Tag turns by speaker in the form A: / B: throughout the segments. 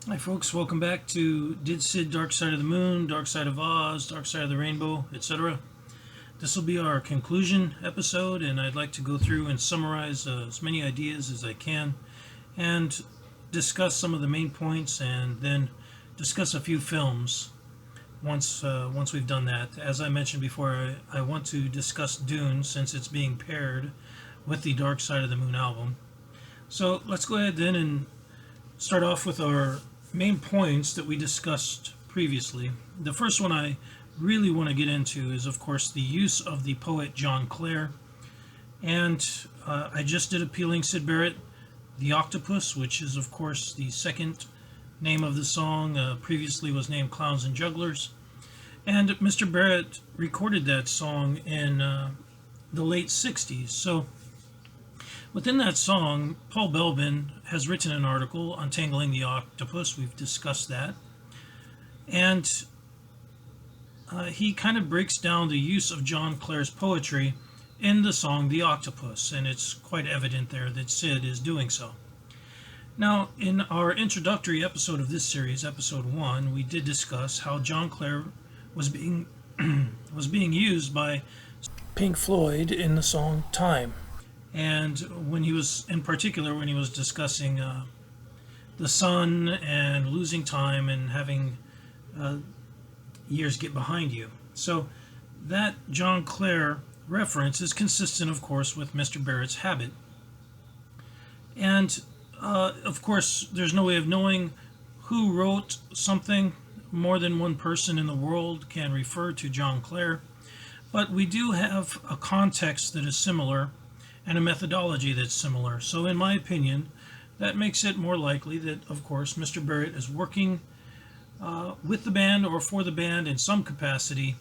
A: Hi folks, welcome back to Did Syd Dark Side of the Moon, Dark Side of Oz, Dark Side of the Rainbow, etc. This will be our conclusion episode, and I'd like to go through and summarize as many ideas as I can and discuss some of the main points and then discuss a few films once we've done that. As I mentioned before, I want to discuss Dune since it's being paired with the Dark Side of the Moon album. So let's go ahead then and start off with our main points that we discussed previously. The first one I really want to get into is, of course, the use of the poet John Clare. And I just did appealing Syd Barrett, The Octopus, which is, of course, the second name of the song. Previously was named Clowns and Jugglers. And Mr. Barrett recorded that song in the late 60s. So within that song, Paul Belbin has written an article, Untangling the Octopus. We've discussed that. And he kind of breaks down the use of John Clare's poetry in the song The Octopus, and it's quite evident there that Syd is doing so. Now, in our introductory episode of this series, episode 1, we did discuss how John Clare was being used by Pink Floyd in the song Time. And when he was, in particular, when he was discussing the sun and losing time and having years get behind you. So that John Clare reference is consistent, of course, with Mr. Barrett's habit. And, of course, there's no way of knowing who wrote something. More than one person in the world can refer to John Clare. But we do have a context that is similar and a methodology that's similar. So in my opinion, that makes it more likely that, of course, Mr. Barrett is working with the band or for the band in some capacity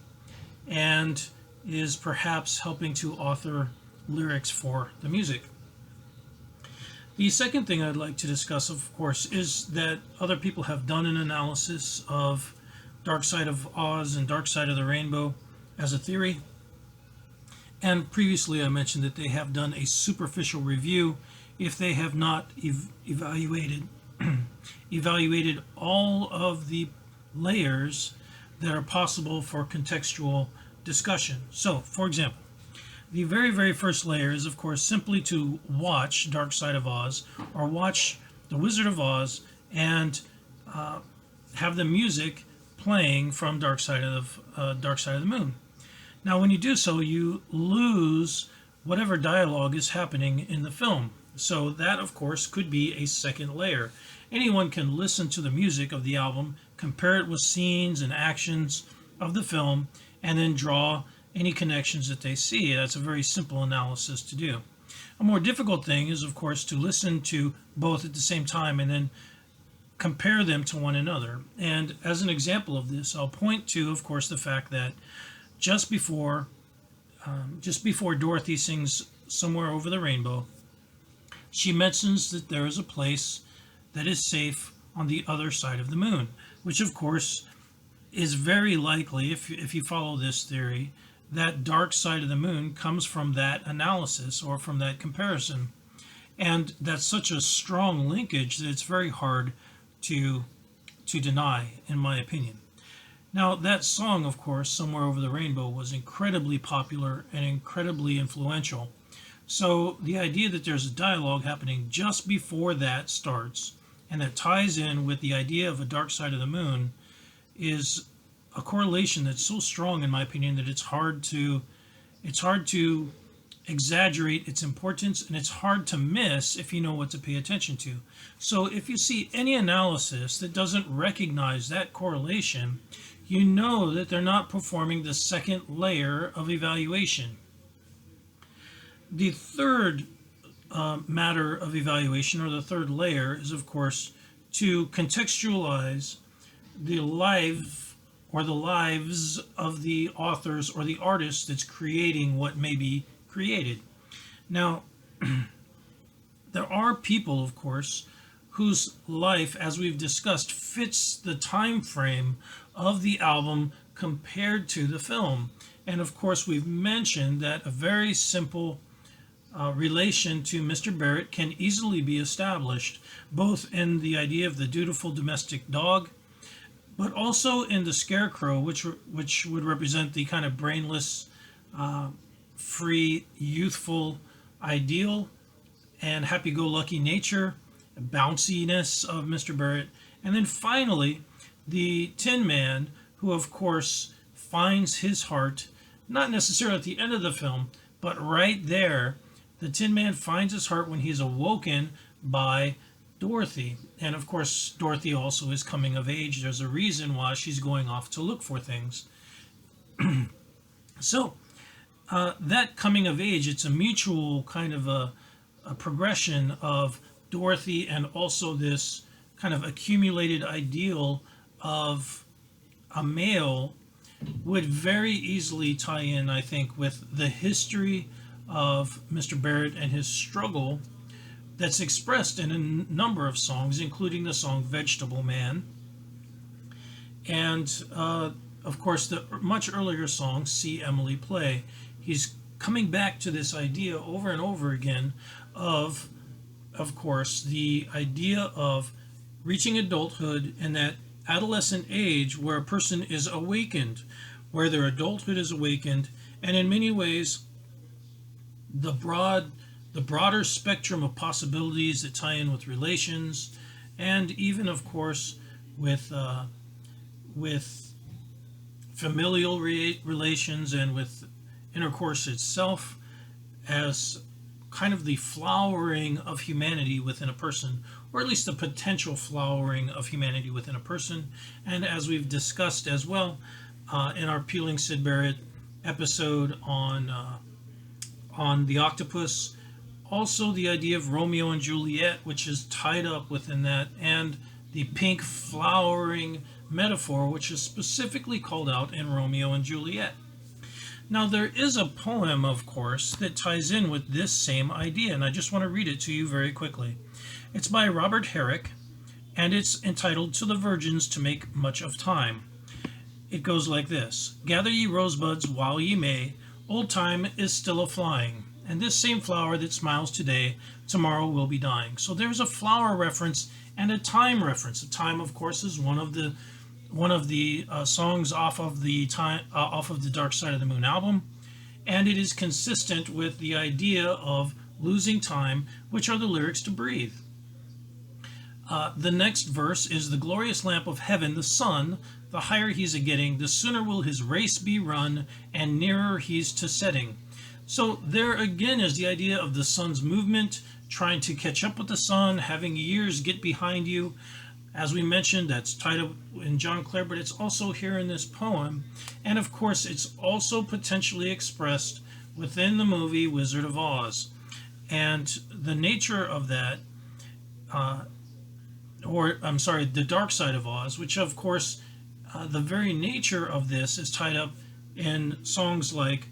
A: and is perhaps helping to author lyrics for the music. The second thing I'd like to discuss, of course, is that other people have done an analysis of Dark Side of Oz and Dark Side of the Rainbow as a theory. And previously I mentioned that they have done a superficial review if they have not evaluated all of the layers that are possible for contextual discussion. So, for example, the very, very first layer is, of course, simply to watch Dark Side of Oz or watch The Wizard of Oz and have the music playing from Dark Side of the Moon. Now, when you do so, you lose whatever dialogue is happening in the film. So that, of course, could be a second layer. Anyone can listen to the music of the album, compare it with scenes and actions of the film, and then draw any connections that they see. That's a very simple analysis to do. A more difficult thing is, of course, to listen to both at the same time and then compare them to one another. And as an example of this, I'll point to, of course, the fact that just before Dorothy sings Somewhere Over the Rainbow, she mentions that there is a place that is safe on the other side of the moon, which of course is very likely, if you follow this theory, that dark side of the moon comes from that analysis or from that comparison. And that's such a strong linkage that it's very hard to deny, in my opinion. Now, that song, of course, Somewhere Over the Rainbow, was incredibly popular and incredibly influential. So the idea that there's a dialogue happening just before that starts and that ties in with the idea of a dark side of the moon is a correlation that's so strong, in my opinion, that it's hard to exaggerate its importance, and it's hard to miss if you know what to pay attention to. So if you see any analysis that doesn't recognize that correlation, you know that they're not performing the second layer of evaluation. The third matter of evaluation, or the third layer, is, of course, to contextualize the life or the lives of the authors or the artist that's creating what may be created. Now, there are people, of course, whose life, as we've discussed, fits the time frame of the album compared to the film. And of course, we've mentioned that a very simple relation to Mr. Barrett can easily be established, both in the idea of the dutiful domestic dog, but also in the scarecrow, which would represent the kind of brainless, free, youthful ideal and happy-go-lucky nature, bounciness of Mr. Barrett. And then finally, the Tin Man, who of course finds his heart, not necessarily at the end of the film, but right there. The Tin Man finds his heart when he's awoken by Dorothy. And of course, Dorothy also is coming of age. There's a reason why she's going off to look for things. So, that coming of age, it's a mutual kind of a progression of Dorothy and also this kind of accumulated ideal of a male would very easily tie in, I think, with the history of Mr. Barrett and his struggle that's expressed in a number of songs, including the song Vegetable Man. And, of course, the much earlier song, See Emily Play. He's coming back to this idea over and over again of course, the idea of reaching adulthood and that adolescent age where a person is awakened, where their adulthood is awakened, and in many ways, the broader spectrum of possibilities that tie in with relations, and even, of course, with familial relations and with intercourse itself, as kind of the flowering of humanity within a person, or at least the potential flowering of humanity within a person. And as we've discussed as well in our Peeling Syd Barrett episode on the Octopus, also the idea of Romeo and Juliet, which is tied up within that, and the pink flowering metaphor, which is specifically called out in Romeo and Juliet. Now, there is a poem, of course, that ties in with this same idea, and I just want to read it to you very quickly. It's by Robert Herrick, and it's entitled To the Virgins to Make Much of Time. It goes like this: Gather ye rosebuds while ye may, old time is still a-flying, and this same flower that smiles today, tomorrow will be dying. So there's a flower reference and a time reference. A time, of course, is one of the songs off of the Dark Side of the Moon album, and it is consistent with the idea of losing time, which are the lyrics to Breathe. The next verse is the glorious lamp of heaven, the sun, the higher he's a-getting, the sooner will his race be run, and nearer he's to setting. So there again is the idea of the sun's movement, trying to catch up with the sun, having years get behind you. As we mentioned, that's tied up in John Clare, but it's also here in this poem. And of course, it's also potentially expressed within the movie Wizard of Oz. And the nature of that, the Dark Side of Oz, which of course, the very nature of this is tied up in songs like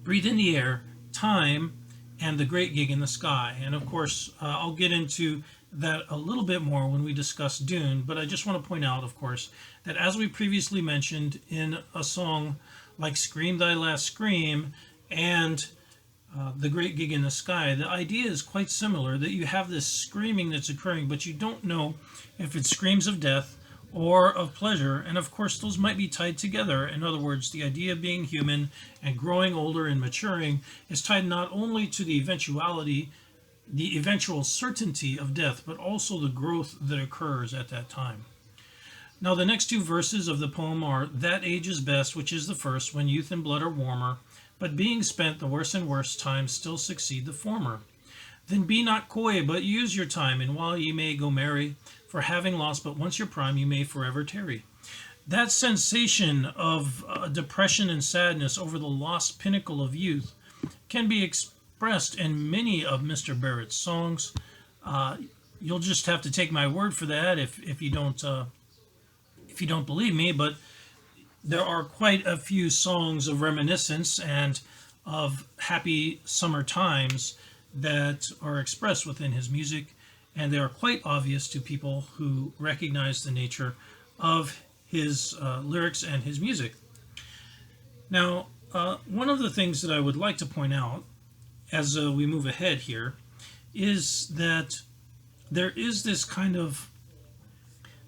A: Breathe in the Air, Time, and The Great Gig in the Sky. And of course, I'll get into that a little bit more when we discuss Dune, but I just want to point out, of course, that as we previously mentioned in a song like Scream Thy Last Scream and The Great Gig in the Sky, the idea is quite similar, that you have this screaming that's occurring, but you don't know if it's screams of death or of pleasure, and of course those might be tied together. In other words, the idea of being human and growing older and maturing is tied not only to the eventual certainty of death, but also the growth that occurs at that time. Now, the next two verses of the poem are, That age is best, which is the first, when youth and blood are warmer, but being spent, the worse and worse times still succeed the former. Then be not coy, but use your time, and while ye may go merry, for having lost but once your prime, you may forever tarry. That sensation of depression and sadness over the lost pinnacle of youth can be expressed in many of Mr. Barrett's songs. You'll just have to take my word for that if you don't believe me, but there are quite a few songs of reminiscence and of happy summer times that are expressed within his music, and they are quite obvious to people who recognize the nature of his lyrics and his music. Now, One of the things that I would like to point out as we move ahead here is that there is this kind of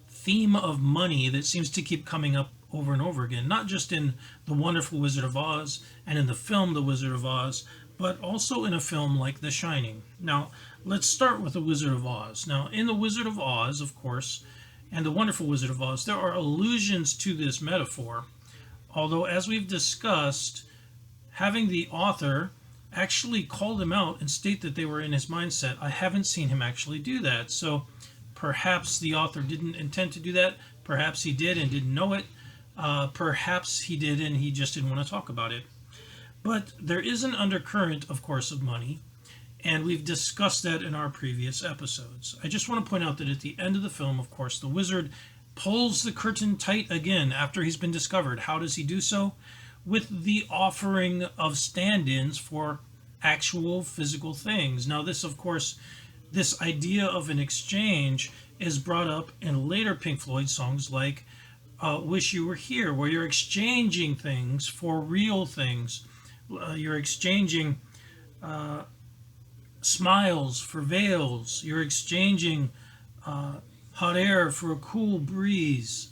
A: theme of money that seems to keep coming up over and over again, not just in The Wonderful Wizard of Oz and in the film The Wizard of Oz, but also in a film like The Shining. Now, let's start with The Wizard of Oz. Now, in The Wizard of Oz, of course, and The Wonderful Wizard of Oz, there are allusions to this metaphor, although, as we've discussed, having the author actually call them out and state that they were in his mindset, I haven't seen him actually do that. So perhaps the author didn't intend to do that. Perhaps he did and didn't know it. Perhaps he did and he just didn't want to talk about it. But there is an undercurrent, of course, of money, and we've discussed that in our previous episodes. I just want to point out that at the end of the film, of course, the wizard pulls the curtain tight again after he's been discovered. How does he do so? With the offering of stand-ins for actual physical things. Now this, of course, this idea of an exchange is brought up in later Pink Floyd songs like Wish You Were Here, where you're exchanging things for real things. You're exchanging smiles for veils. You're exchanging hot air for a cool breeze.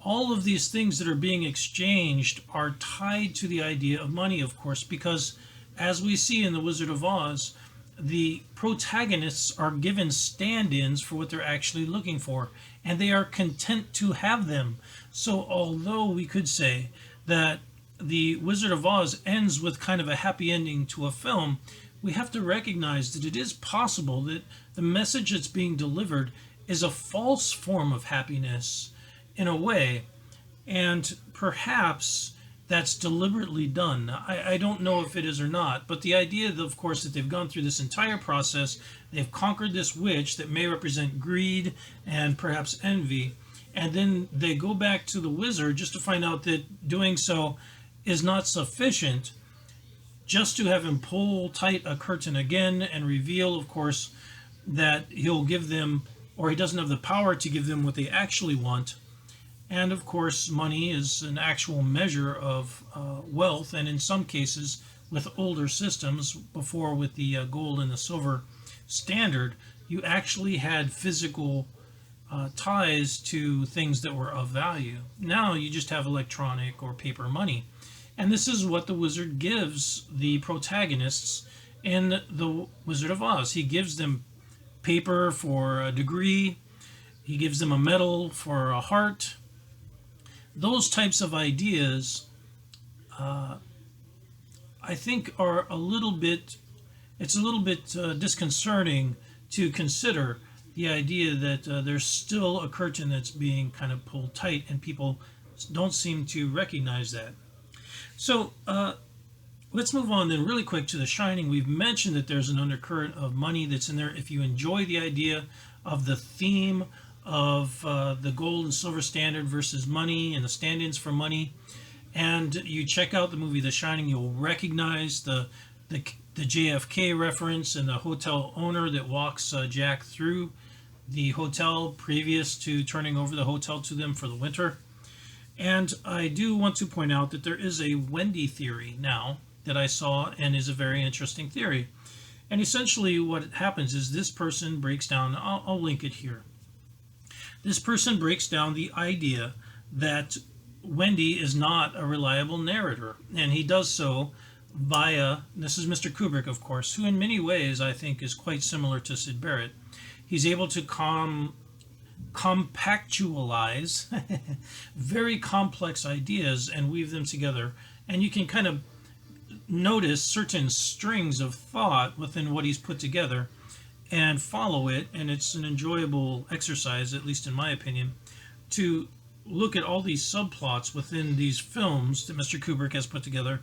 A: All of these things that are being exchanged are tied to the idea of money, of course, because as we see in The Wizard of Oz, the protagonists are given stand-ins for what they're actually looking for, and they are content to have them. So although we could say that The Wizard of Oz ends with kind of a happy ending to a film, we have to recognize that it is possible that the message that's being delivered is a false form of happiness in a way, and perhaps that's deliberately done. I don't know if it is or not, but the idea, of course, that they've gone through this entire process, they've conquered this witch that may represent greed and perhaps envy, and then they go back to the wizard just to find out that doing so is not sufficient, just to have him pull tight a curtain again and reveal, of course, that he'll give them, or he doesn't have the power to give them what they actually want. And of course, money is an actual measure of wealth, and in some cases, with older systems, before with the gold and the silver standard, you actually had physical ties to things that were of value. Now you just have electronic or paper money. And this is what the wizard gives the protagonists in The Wizard of Oz. He gives them paper for a degree, he gives them a medal for a heart. Those types of ideas, I think, are a little bit, it's a little bit disconcerting to consider the idea that there's still a curtain that's being kind of pulled tight, and people don't seem to recognize that. So let's move on then really quick to The Shining. We've mentioned that there's an undercurrent of money that's in there. If you enjoy the idea of the theme of the gold and silver standard versus money and the stand-ins for money, and you check out the movie The Shining, you'll recognize the JFK reference and the hotel owner that walks Jack through the hotel previous to turning over the hotel to them for the winter. And I do want to point out that there is a Wendy theory now that I saw, and is a very interesting theory. And essentially what happens is this person breaks down, I'll link it here. This person breaks down the idea that Wendy is not a reliable narrator, and he does so via, this is Mr. Kubrick, of course, who in many ways I think is quite similar to Syd Barrett. He's able to compactualize very complex ideas and weave them together, and you can kind of notice certain strings of thought within what he's put together and follow it, and it's an enjoyable exercise, at least in my opinion, to look at all these subplots within these films that Mr. Kubrick has put together.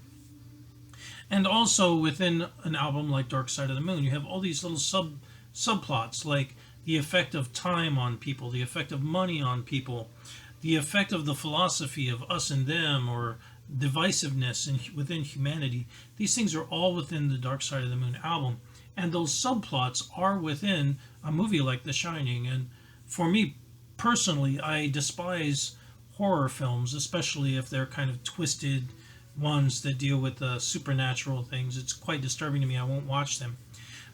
A: And also within an album like Dark Side of the Moon, you have all these little subplots, like the effect of time on people, the effect of money on people, the effect of the philosophy of us and them, or divisiveness within humanity. These things are all within the Dark Side of the Moon album, and those subplots are within a movie like The Shining. And for me personally, I despise horror films, especially if they're kind of twisted, ones that deal with supernatural things. It's quite disturbing to me. I won't watch them.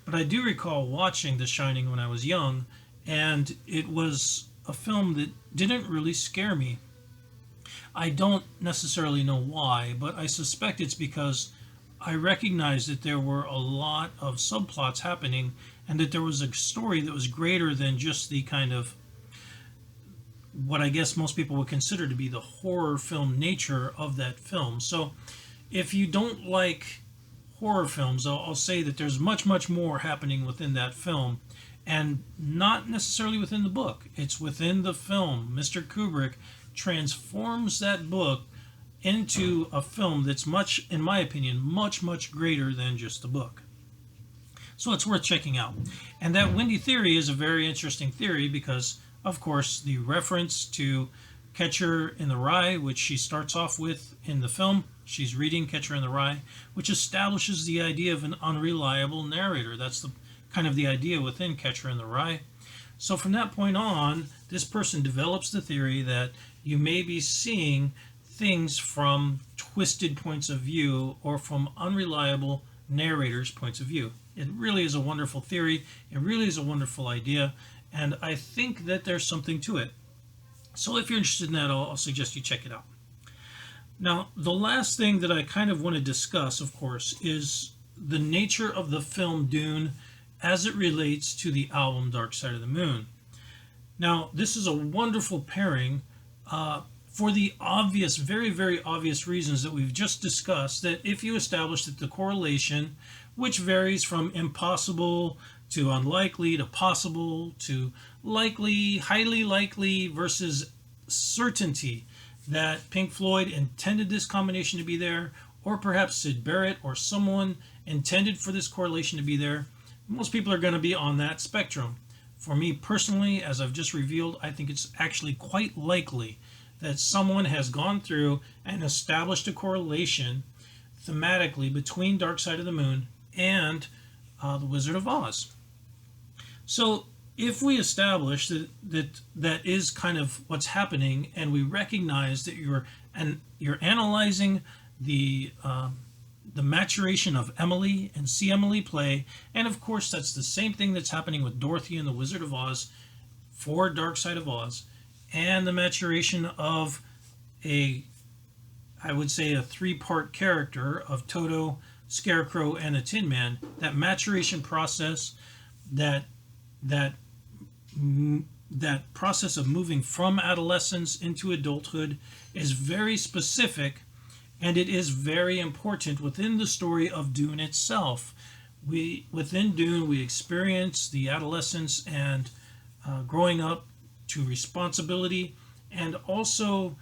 A: But I do recall watching The Shining when I was young, and it was a film that didn't really scare me. I don't necessarily know why, but I suspect it's because I recognized that there were a lot of subplots happening and that there was a story that was greater than just the kind of what I guess most people would consider to be the horror film nature of that film. So if you don't like horror films, I'll say that there's much, much more happening within that film, and not necessarily within the book. It's within the film. Mr. Kubrick transforms that book into a film that's much, in my opinion, much, much greater than just the book. So it's worth checking out. And that Wendy theory is a very interesting theory because, of course, the reference to Catcher in the Rye, which she starts off with in the film, she's reading Catcher in the Rye, which establishes the idea of an unreliable narrator. That's the kind of the idea within Catcher in the Rye. So from that point on, this person develops the theory that you may be seeing things from twisted points of view or from unreliable narrators' points of view. It really is a wonderful theory. It really is a wonderful idea. And I think that there's something to it. So if you're interested in that, I'll suggest you check it out. Now, the last thing that I kind of want to discuss, of course, is the nature of the film Dune as it relates to the album Dark Side of the Moon. Now, this is a wonderful pairing for the obvious, very, very obvious reasons that we've just discussed, that if you establish that the correlation, which varies from impossible to unlikely to possible to likely, highly likely versus certainty, that Pink Floyd intended this combination to be there, or perhaps Syd Barrett or someone intended for this correlation to be there, most people are going to be on that spectrum. For me personally, as I've just revealed, I think it's actually quite likely that someone has gone through and established a correlation thematically between Dark Side of the Moon and The Wizard of Oz. So if we establish that is kind of what's happening, and we recognize that you're analyzing the maturation of Emily and see Emily play, and of course that's the same thing that's happening with Dorothy and the Wizard of Oz for Dark Side of Oz, and the maturation of I would say a three-part character of Toto, Scarecrow, and the Tin Man. That maturation process, that process of moving from adolescence into adulthood is very specific, and it is very important within the story of Dune itself. Within Dune, we experience the adolescence and growing up to responsibility, and also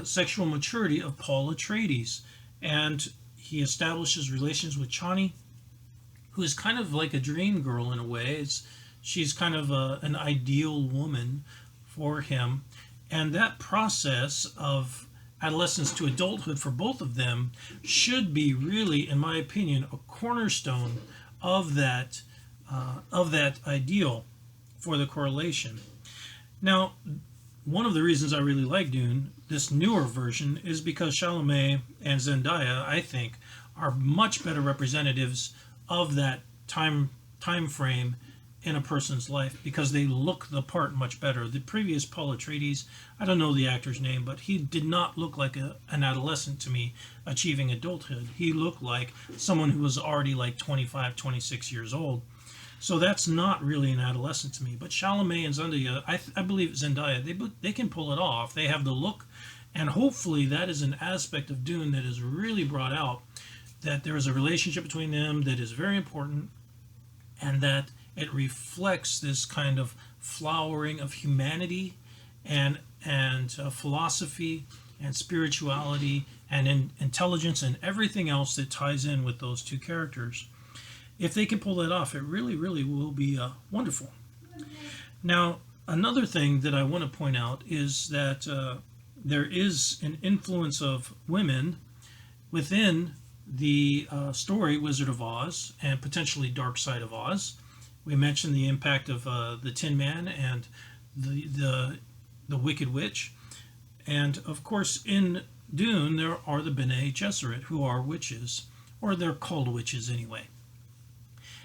A: sexual maturity of Paul Atreides. And he establishes relations with Chani, who is kind of like a dream girl in a way. She's kind of an ideal woman for him. And that process of adolescence to adulthood for both of them should be really, in my opinion, a cornerstone of that ideal for the correlation. Now, one of the reasons I really like Dune, this newer version, is because Chalamet and Zendaya, I think, are much better representatives of that time frame in a person's life, because they look the part much better. The previous Paul Atreides, I don't know the actor's name, but he did not look like an adolescent to me achieving adulthood. He looked like someone who was already like 25, 26 years old. So that's not really an adolescent to me. But Chalamet and Zendaya, I believe Zendaya, they can pull it off. They have the look, and hopefully that is an aspect of Dune that is really brought out, that there is a relationship between them that is very important, and that it reflects this kind of flowering of humanity and philosophy and spirituality and intelligence and everything else that ties in with those two characters. If they can pull that off, it really, really will be wonderful. Now, another thing that I want to point out is that there is an influence of women within the story Wizard of Oz and potentially Dark Side of Oz. We mentioned the impact of the Tin Man and the Wicked Witch. And of course, in Dune, there are the Bene Gesserit, who are witches, or they're called witches anyway.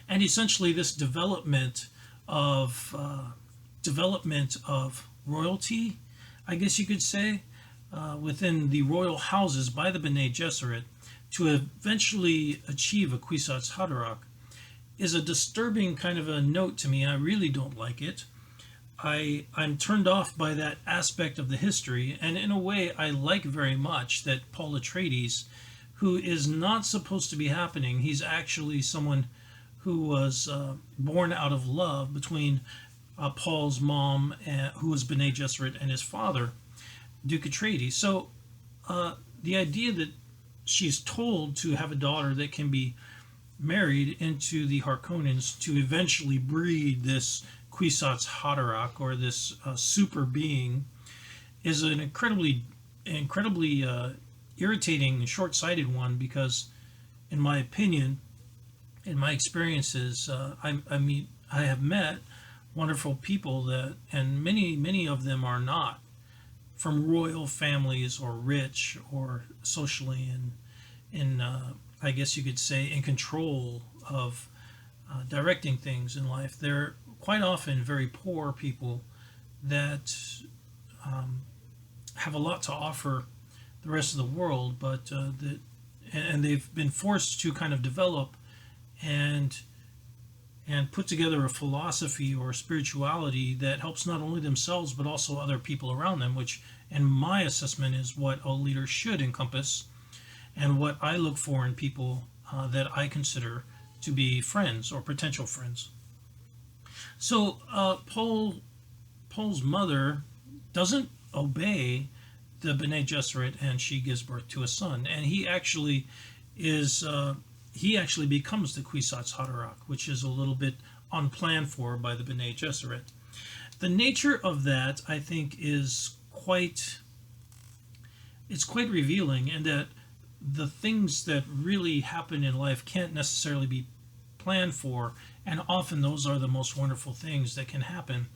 A: And essentially, this development of royalty, I guess you could say, within the royal houses by the Bene Gesserit to eventually achieve a Kwisatz Haderach is a disturbing kind of a note to me. I really don't like it. I'm turned off by that aspect of the history, and in a way I like very much that Paul Atreides, who is not supposed to be happening, he's actually someone who was born out of love between Paul's mom, who was Bene Gesserit, and his father, Duke Atreides. So the idea that she's told to have a daughter that can be married into the Harkonnens to eventually breed this Kwisatz Haderach, or this super being, is an incredibly irritating, short-sighted one, because, in my opinion, in my experiences, I have met wonderful people that, and many of them are not from royal families or rich or socially in I guess you could say in control of directing things in life. They're quite often very poor people that have a lot to offer the rest of the world, but and they've been forced to kind of develop and put together a philosophy or spirituality that helps not only themselves but also other people around them, which in my assessment is what a leader should encompass and what I look for in people that I consider to be friends or potential friends. So Paul's mother doesn't obey the Bene Gesserit, and she gives birth to a son, and he actually becomes the Kwisatz Haderach, which is a little bit unplanned for by the Bene Gesserit. The nature of that, I think, is quite revealing, and that the things that really happen in life can't necessarily be planned for, and often those are the most wonderful things that can happen.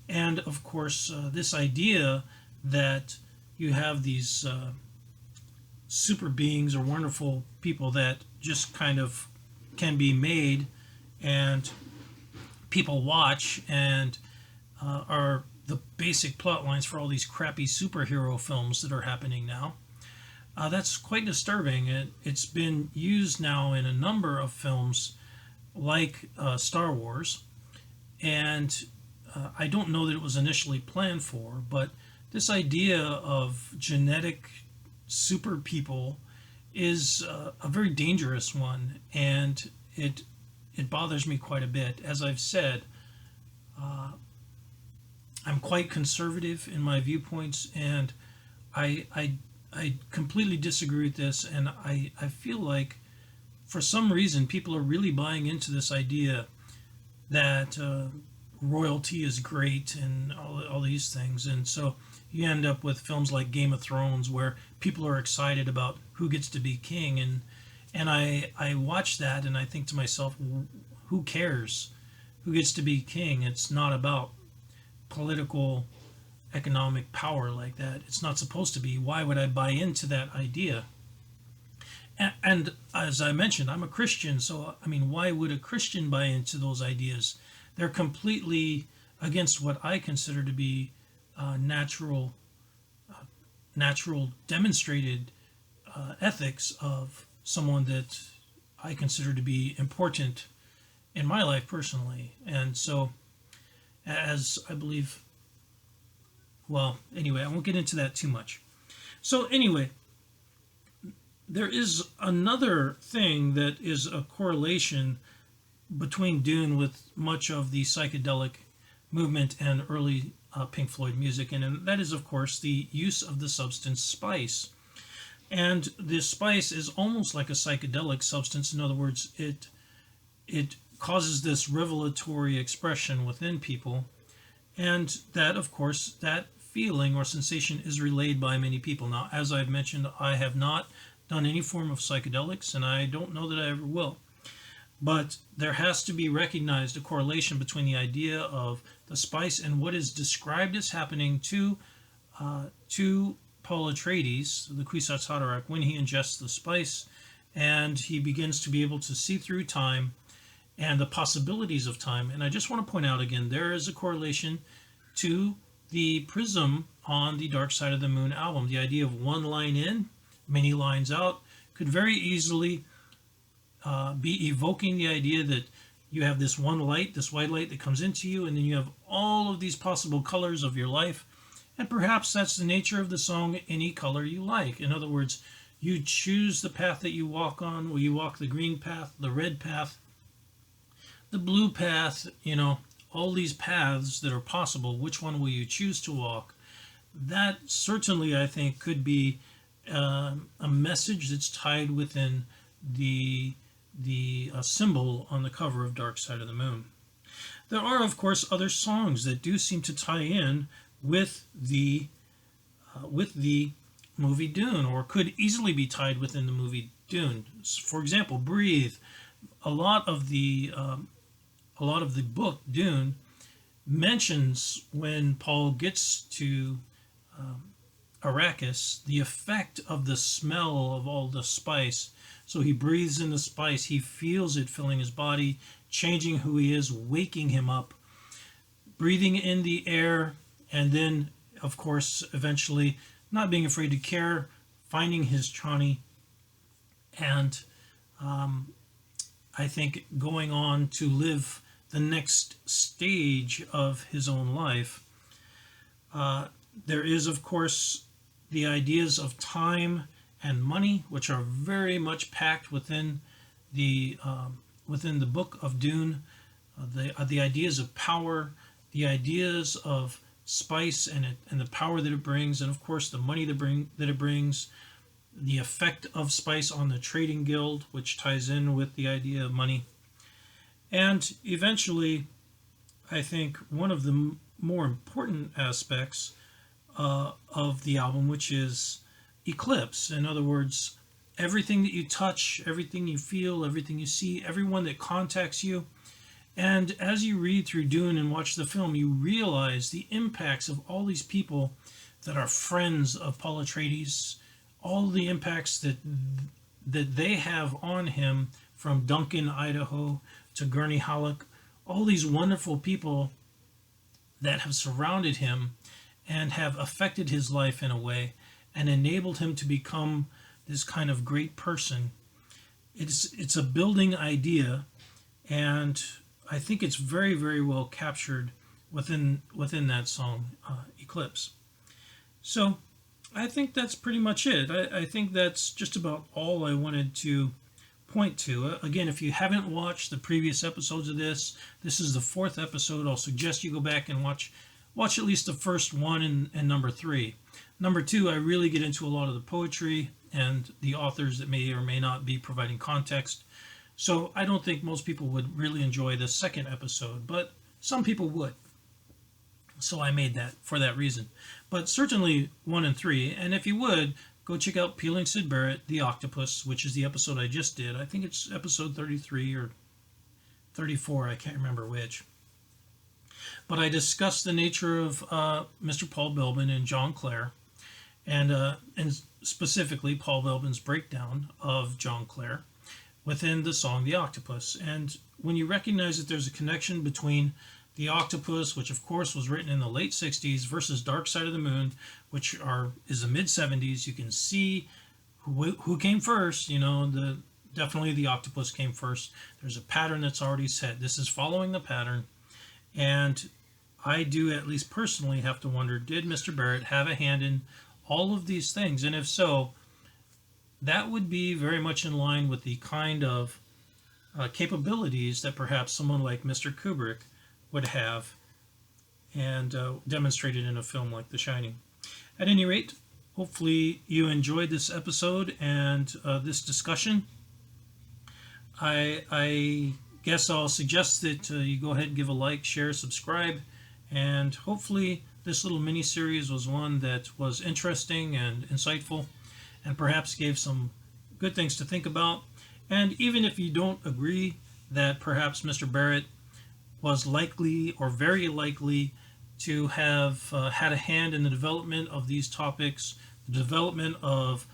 A: And of course, this idea that you have these super beings or wonderful people that just kind of can be made and people watch and are the basic plot lines for all these crappy superhero films that are happening now. That's quite disturbing. It's been used now in a number of films like Star Wars, and I don't know that it was initially planned for, but this idea of genetic super people is a very dangerous one, and it bothers me quite a bit. As I've said, I'm quite conservative in my viewpoints, and I completely disagree with this, and I feel like for some reason people are really buying into this idea that royalty is great and all these things, and so you end up with films like Game of Thrones where people are excited about who gets to be king, and I watch that and I think to myself, who cares who gets to be king? It's not about political economic power like that. It's not supposed to be. Why would I buy into that idea? And as I mentioned, I'm a Christian, so I mean, why would a Christian buy into those ideas? They're completely against what I consider to be natural demonstrated ethics of someone that I consider to be important in my life personally. And so, as I believe, well, anyway, I won't get into that too much. So anyway, there is another thing that is a correlation between Dune with much of the psychedelic movement and early Pink Floyd music, and that is, of course, the use of the substance spice. And this spice is almost like a psychedelic substance. In other words, it causes this revelatory expression within people, and that, of course, that feeling or sensation is relayed by many people. Now, as I've mentioned, I have not done any form of psychedelics, and I don't know that I ever will. But there has to be recognized a correlation between the idea of the spice and what is described as happening to Paul Atreides, the Kwisatz Haderach, when he ingests the spice, and he begins to be able to see through time and the possibilities of time. And I just want to point out again, there is a correlation to the prism on the Dark Side of the Moon album. The idea of one line in, many lines out, could very easily be evoking the idea that you have this one light, this white light that comes into you, and then you have all of these possible colors of your life. And perhaps that's the nature of the song, Any Color You Like. In other words, you choose the path that you walk on. Will you walk the green path, the red path, the blue path, all these paths that are possible? Which one will you choose to walk? That certainly, I think, could be a message that's tied within the symbol on the cover of Dark Side of the Moon. There are, of course, other songs that do seem to tie in with the movie Dune, or could easily be tied within the movie Dune. For example, "Breathe." A lot of the book Dune mentions when Paul gets to Arrakis the effect of the smell of all the spice. So he breathes in the spice, he feels it filling his body, changing who he is, waking him up, breathing in the air, and then, of course, eventually not being afraid to care, finding his Chani, and I think going on to live the next stage of his own life. There is, of course, the ideas of time and money, which are very much packed within the book of Dune. The ideas of power, the ideas of spice and the power that it brings, and of course the money that it brings, the effect of spice on the trading guild, which ties in with the idea of money. And eventually, I think one of the more important aspects of the album, which is eclipse. In other words, everything that you touch, everything you feel, everything you see, everyone that contacts you. And as you read through Dune and watch the film, you realize the impacts of all these people that are friends of Paul Atreides, all the impacts that they have on him, from Duncan, Idaho, to Gurney Halleck, all these wonderful people that have surrounded him and have affected his life in a way and enabled him to become this kind of great person. It's a building idea, and I think it's very, very well captured within that song, Eclipse. So I think that's pretty much it. I think that's just about all I wanted to point to. Again, if you haven't watched the previous episodes of this is the 4th episode. I'll suggest you go back and watch at least the first one and number 3. Number 2, I really get into a lot of the poetry and the authors that may or may not be providing context. So I don't think most people would really enjoy the 2nd episode, but some people would. So I made that for that reason. But certainly 1 and 3, and if you would, go check out Peeling Syd Barrett, The Octopus, which is the episode I just did. I think it's episode 33 or 34, I can't remember which. But I discussed the nature of Mr. Paul Belbin and John Clare, and specifically Paul Belbin's breakdown of John Clare within the song The Octopus. And when you recognize that there's a connection between The Octopus, which of course was written in the late 60s, versus Dark Side of the Moon, which is the mid 70s, you can see who came first. Definitely The Octopus came first. There's a pattern that's already set. This is following the pattern. And I do, at least personally, have to wonder, did Mr. Barrett have a hand in all of these things? And if so, that would be very much in line with the kind of capabilities that perhaps someone like Mr. Kubrick would have and demonstrated in a film like The Shining. At any rate, hopefully you enjoyed this episode and this discussion. I guess I'll suggest that you go ahead and give a like, share, subscribe, and hopefully this little mini-series was one that was interesting and insightful and perhaps gave some good things to think about. And even if you don't agree that perhaps Mr. Barrett was likely or very likely to have had a hand in the development of these topics the development of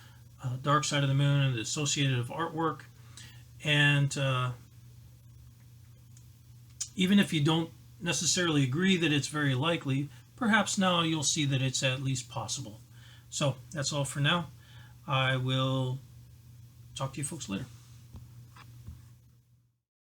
A: Dark Side of the Moon and the associated artwork. And even if you don't necessarily agree that it's very likely, perhaps now you'll see that it's at least possible. So that's all for now. I will talk to you folks later.